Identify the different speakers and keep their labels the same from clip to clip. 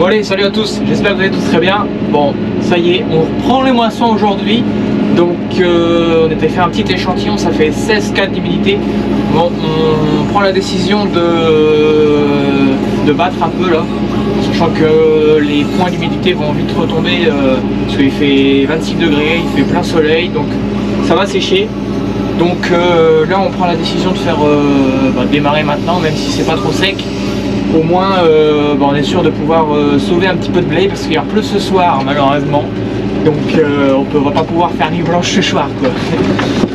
Speaker 1: Bon allez, salut à tous, j'espère que vous allez tous très bien. Bon, ça y est, on reprend les moissons aujourd'hui. Donc on était fait un petit échantillon, ça fait 16 cas d'humidité. Bon, on prend la décision de battre un peu là, sachant que les points d'humidité vont vite retomber parce qu'il fait 26 degrés, il fait plein soleil, donc ça va sécher. Donc là on prend la décision de faire démarrer maintenant, même si c'est pas trop sec. Au moins on est sûr de pouvoir sauver un petit peu de blé parce qu'il pleut ce soir malheureusement. Donc on va pas pouvoir faire nuit blanche ce soir quoi.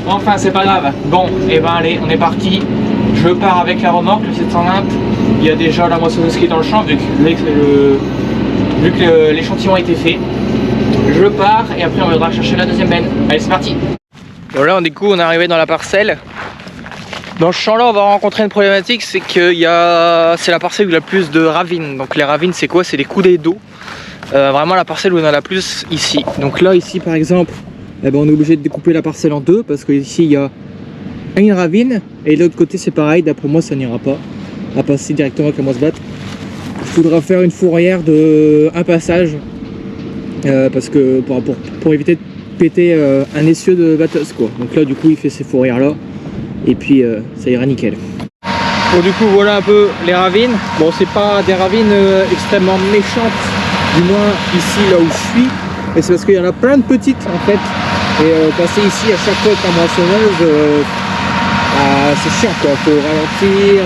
Speaker 1: Enfin c'est pas grave. Bon et ben allez, on est parti. Je pars avec la remorque, le 720. Il y a déjà la moissonneuse qui est dans le champ vu que l'échantillon a été fait. Je pars et après on viendra chercher la deuxième benne. Allez c'est parti. Bon là du coup on est arrivé dans la parcelle. Dans ce champ là on va rencontrer une problématique, c'est que c'est la parcelle où il y a le plus de ravines. Donc les ravines c'est quoi? C'est des coudées d'eau. Vraiment la parcelle où on en a plus ici. Donc là ici par exemple on est obligé de découper la parcelle en deux parce que ici il y a une ravine et de l'autre côté c'est pareil. D'après moi ça n'ira pas à passer directement avec la moisse batte. Il faudra faire une fourrière de un passage parce que pour éviter de péter un essieu de batteuse quoi. Donc là du coup il fait ces fourrières là et puis ça ira nickel. Bon du coup voilà un peu les ravines. Bon c'est pas des ravines extrêmement méchantes, du moins ici là où je suis, et c'est parce qu'il y en a plein de petites en fait, et passer ici à chaque fois avec la moissonneuse c'est chiant quoi, faut ralentir,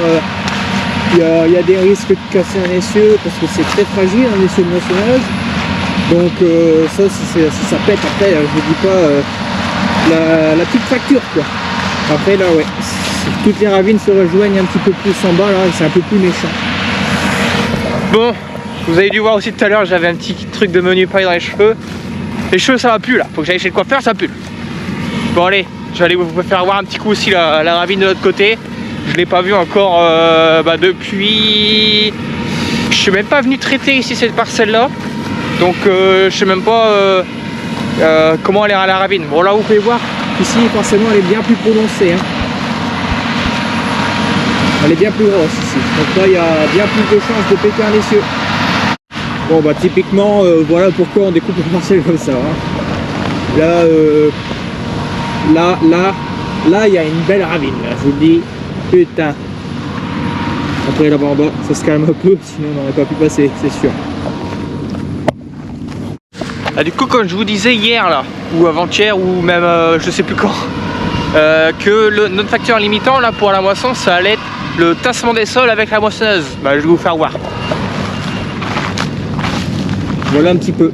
Speaker 1: il y a des risques de casser un essieu parce que c'est très fragile un essieu de moissonneuse. Donc ça si ça pète après je vous dis pas la petite fracture quoi. Après là ouais, toutes les ravines se rejoignent un petit peu plus en bas là, c'est un peu plus méchant. Bon, vous avez dû voir aussi tout à l'heure, j'avais un petit truc de menu paille dans les cheveux. Les cheveux ça va plus là, faut que j'aille chez le coiffeur, ça pue. Bon allez, je vais aller vous faire voir un petit coup aussi la ravine de l'autre côté. Je l'ai pas vu encore depuis... Je suis même pas venu traiter ici cette parcelle là. Donc je sais même pas comment elle est à la ravine. Bon là vous pouvez voir, ici forcément elle est bien plus prononcée hein. Elle est bien plus grosse ici. Donc là il y a bien plus de chances de péter un essieu. Bon bah typiquement voilà pourquoi on découpe une parcelle comme ça hein. Là il y a une belle ravine là, je vous le dis. Putain. Après là-bas en bas ça se calme un peu, sinon on n'aurait pas pu passer, c'est sûr. Ah, du coup comme je vous disais hier là, ou avant-hier, ou même je sais plus quand, que notre facteur limitant là pour la moisson ça allait être le tassement des sols avec la moissonneuse. Bah je vais vous faire voir. Voilà un petit peu.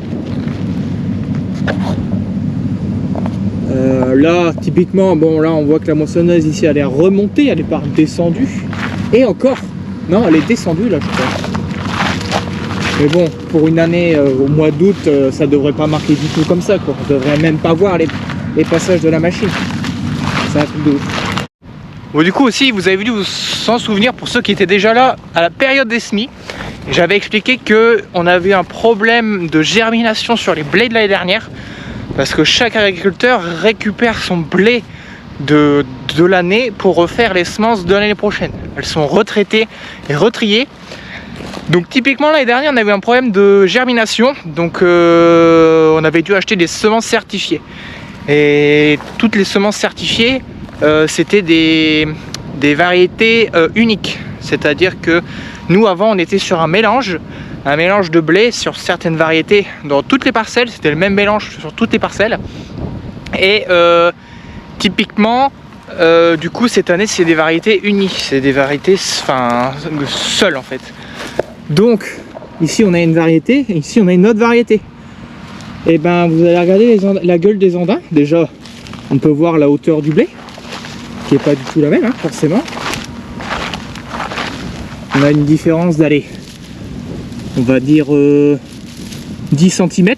Speaker 1: Là typiquement bon là on voit que la moissonneuse ici elle est remontée, elle est pas descendue. Et encore, non elle est descendue là je crois. Mais bon, pour une année au mois d'août, ça devrait pas marquer du tout comme ça quoi. On devrait même pas voir les passages de la machine. C'est un truc de ouf. Bon du coup aussi, vous avez dû vous s'en souvenir pour ceux qui étaient déjà là à la période des semis. J'avais expliqué que on avait un problème de germination sur les blés de l'année dernière. Parce que chaque agriculteur récupère son blé de l'année pour refaire les semences de l'année prochaine. Elles sont retraitées et retriées. Donc typiquement l'année dernière on avait un problème de germination, donc on avait dû acheter des semences certifiées. Et toutes les semences certifiées c'était des variétés uniques. C'est-à-dire que nous avant on était sur un mélange de blé sur certaines variétés dans toutes les parcelles, c'était le même mélange sur toutes les parcelles. Et typiquement du coup cette année c'est des variétés unies, c'est des variétés seules en fait. Donc ici on a une variété et ici on a une autre variété. Et ben vous allez regarder la gueule des andins. Déjà on peut voir la hauteur du blé qui est pas du tout la même hein, forcément. On a une différence d'aller, on va dire 10 cm.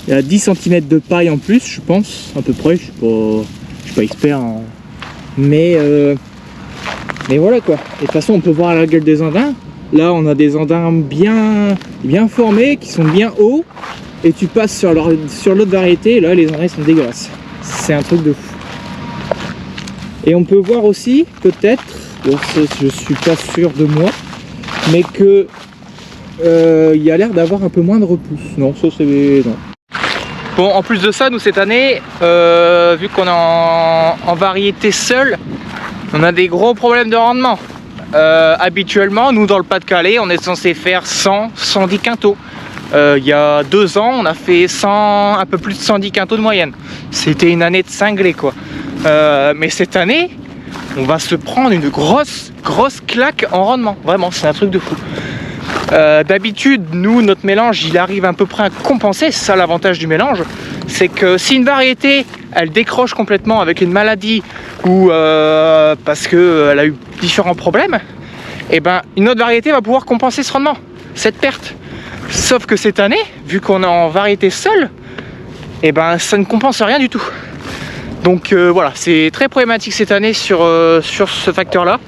Speaker 1: Il y a 10 cm de paille en plus je pense, à peu près. Je suis pas expert en... mais voilà quoi. Et de toute façon on peut voir la gueule des andins. Là on a des andins bien formés, qui sont bien hauts. Et tu passes sur l'autre variété, là les andins sont dégueulasses. C'est un truc de fou. Et on peut voir aussi, peut-être, je suis pas sûr de moi, mais que il y a l'air d'avoir un peu moins de repousse. Non, ça c'est... non. Bon, en plus de ça, nous cette année, vu qu'on est en variété seule, on a des gros problèmes de rendement. Habituellement, nous dans le Pas-de-Calais, on est censé faire 100-110 quintaux. Il y a 2 ans, on a fait un peu plus de 110 quintaux de moyenne. C'était une année de cinglé quoi. Mais cette année, on va se prendre une grosse claque en rendement. Vraiment, c'est un truc de fou. D'habitude, nous, notre mélange, il arrive à peu près à compenser. C'est ça l'avantage du mélange. C'est que si une variété, elle décroche complètement avec une maladie ou parce qu'elle a eu différents problèmes, et ben une autre variété va pouvoir compenser ce rendement, cette perte. Sauf que cette année, vu qu'on est en variété seule, et ben ça ne compense rien du tout. Donc voilà, c'est très problématique cette année sur ce facteur-là.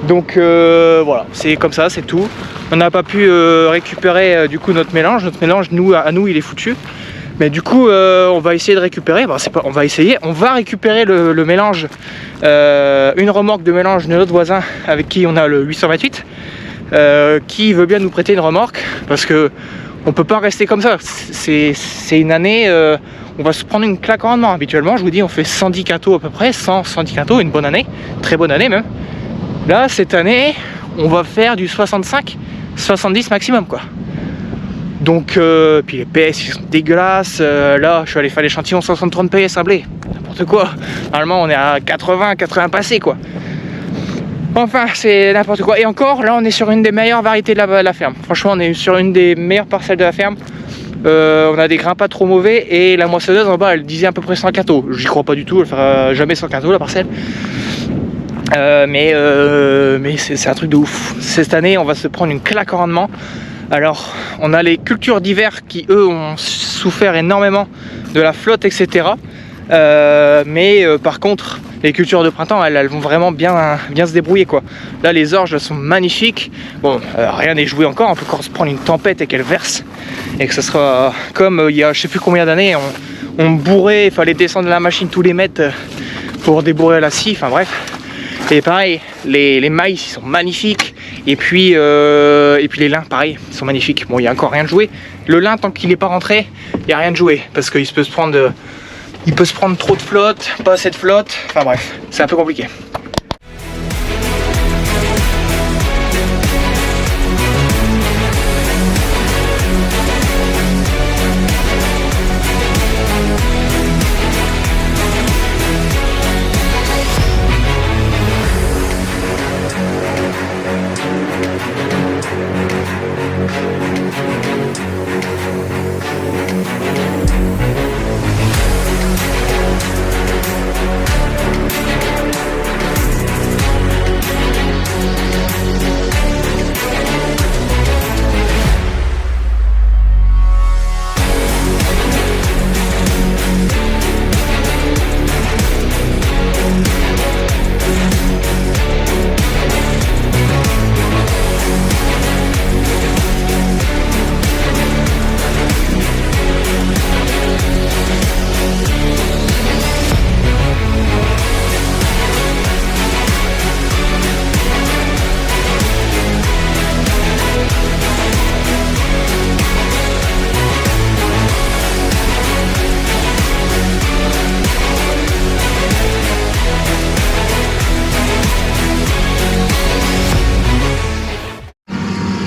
Speaker 1: Donc voilà, c'est comme ça, c'est tout. On n'a pas pu récupérer du coup notre mélange. Notre mélange, à nous, il est foutu. Mais du coup, on va essayer de récupérer. Bon, on va récupérer le mélange. Une remorque de mélange de notre voisin avec qui on a le 828. Qui veut bien nous prêter une remorque parce que on peut pas rester comme ça. C'est une année, on va se prendre une claque en rendement. Habituellement, je vous dis, on fait 110 quintaux à peu près, 110 quintaux, une bonne année, très bonne année même. Là, cette année, on va faire du 65, 70 maximum quoi. Donc, puis les PS ils sont dégueulasses. Là, je suis allé faire l'échantillon 60-30 PS à blé, n'importe quoi. Normalement, on est à 80 passés quoi. Enfin, c'est n'importe quoi. Et encore, là, on est sur une des meilleures variétés de la ferme. Franchement, on est sur une des meilleures parcelles de la ferme. On a des grains pas trop mauvais. Et la moissonneuse en bas, elle disait à peu près 100 quintaux. J'y crois pas du tout, elle fera jamais 100 quintaux la parcelle. Mais c'est un truc de ouf. Cette année, on va se prendre une claque en rendement. Alors, on a les cultures d'hiver qui, eux, ont souffert énormément de la flotte, etc. Par contre, les cultures de printemps, elles vont vraiment bien se débrouiller quoi. Là, les orges, elles sont magnifiques. Bon, rien n'est joué encore. On peut encore se prendre une tempête et qu'elle verse. Et que ce sera comme il y a je sais plus combien d'années, on bourrait, il fallait descendre la machine tous les mètres pour débourrer la scie. Enfin bref. Et pareil, les maïs, ils sont magnifiques. Et puis les lins, pareil, ils sont magnifiques. Bon, il n'y a encore rien de joué. Le lin, tant qu'il n'est pas rentré, il n'y a rien de joué. Parce qu'il peut se prendre... Il peut se prendre trop de flotte, pas assez de flotte, enfin bref, c'est un peu compliqué.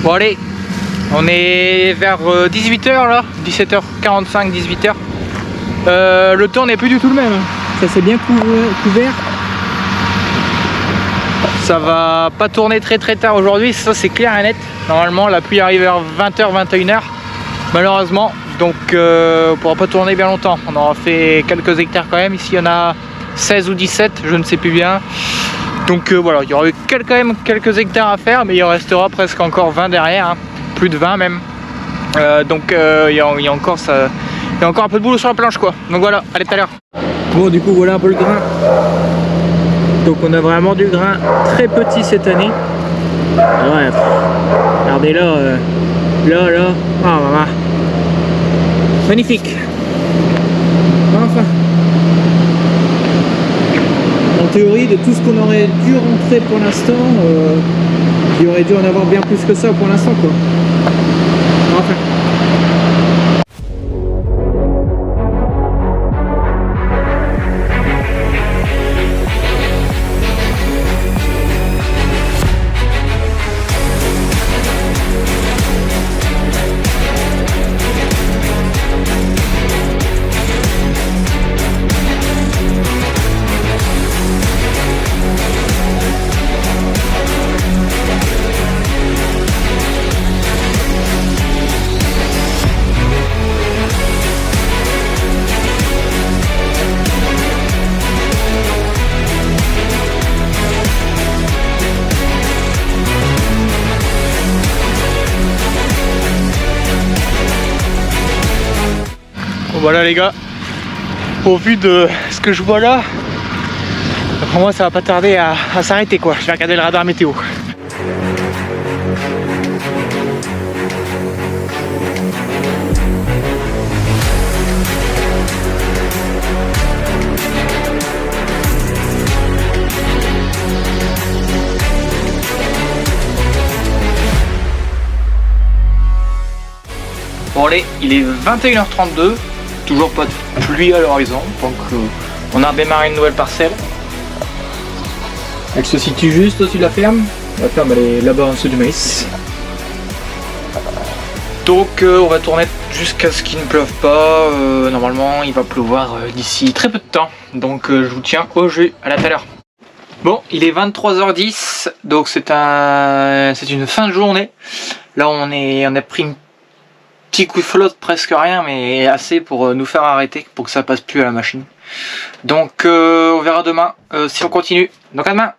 Speaker 1: Bon allez, on est vers 18h là, 17h45, 18h. Le temps n'est plus du tout le même. Ça s'est bien couvert. Ça va pas tourner très tard aujourd'hui, ça c'est clair et net. Normalement la pluie arrive vers 20h, 21h. Malheureusement, donc on pourra pas tourner bien longtemps. On aura fait quelques hectares quand même. Ici il y en a 16 ou 17, je ne sais plus bien. Donc voilà, il y aura eu quand même quelques hectares à faire, mais il en restera presque encore 20 derrière, hein, plus de 20 même. Donc il y a encore un peu de boulot sur la planche quoi. Donc voilà, allez, tout à l'heure. Bon, du coup voilà un peu le grain. Donc on a vraiment du grain très petit cette année. Ouais, regardez là, ah, magnifique. Enfin. En théorie, de tout ce qu'on aurait dû rentrer pour l'instant, il aurait dû en avoir bien plus que ça pour l'instant quoi. refait. Voilà les gars, au vu de ce que je vois là, pour moi ça va pas tarder à s'arrêter quoi. Je vais regarder le radar météo. Bon allez, il est 21h32. Toujours pas de pluie à l'horizon, donc on a redémarré une nouvelle parcelle. Elle se situe juste au-dessus de la ferme. La ferme elle est là-bas en dessous du maïs. Donc on va tourner jusqu'à ce qu'il ne pleuve pas. Normalement il va pleuvoir d'ici très peu de temps. Donc je vous tiens au jus, à la tout à l'heure. Bon, il est 23h10, donc c'est une fin de journée. Là on a pris une petit coup de flotte, presque rien, mais assez pour nous faire arrêter, pour que ça passe plus à la machine. Donc on verra demain si on continue. Donc à demain.